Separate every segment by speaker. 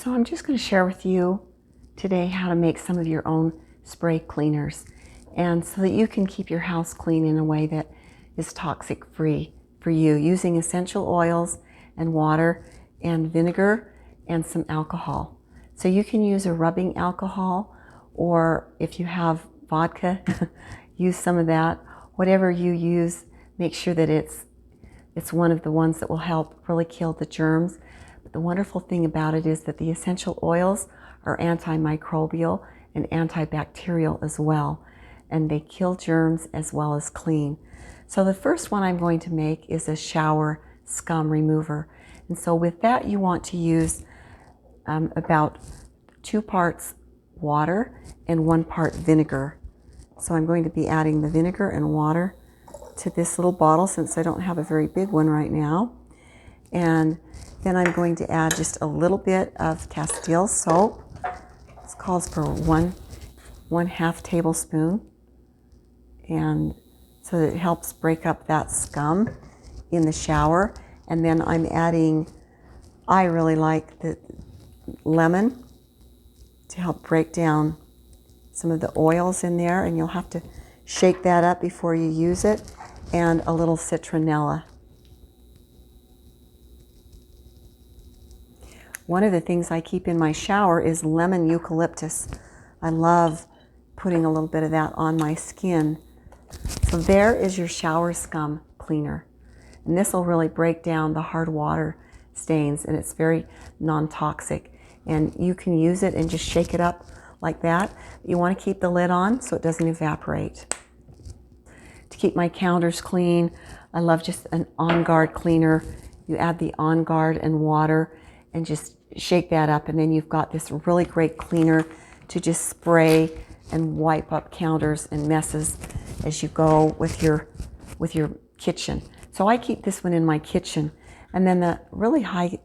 Speaker 1: So I'm just going to share with you today how to make some of your own spray cleaners, and so that you can keep your house clean in a way that is toxic free for you, using essential oils and water and vinegar and some alcohol. So you can use a rubbing alcohol, or if you have vodka, use some of that. Whatever you use, make sure that it's one of the ones that will help really kill the germs. But the wonderful thing about it is that the essential oils are antimicrobial and antibacterial as well, and they kill germs as well as clean. So the first one I'm going to make is a shower scum remover. And so with that, you want to use about 2 parts water and 1 part vinegar. So I'm going to be adding the vinegar and water to this little bottle, since I don't have a very big one right now. And then I'm going to add just a little bit of Castile soap. This calls for 1/2 tablespoon. And so that it helps break up that scum in the shower. And then I'm adding, I really like the lemon to help break down some of the oils in there, and you'll have to shake that up before you use it, and a little citronella. One of the things I keep in my shower is lemon eucalyptus. I love putting a little bit of that on my skin. So there is your shower scum cleaner. And this will really break down the hard water stains, and it's very non-toxic. And you can use it and just shake it up like that. You want to keep the lid on so it doesn't evaporate. To keep my counters clean, I love just an On Guard cleaner. You add the On Guard and water and just shake that up, and then you've got this really great cleaner to just spray and wipe up counters and messes as you go with your kitchen. So I keep this one in my kitchen. And then the really high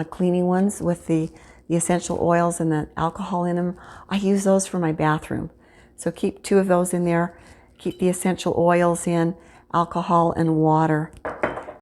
Speaker 1: cleaning ones with the essential oils and the alcohol in them, I use those for my bathroom. So keep 2 of those in there. Keep the essential oils in, alcohol and water.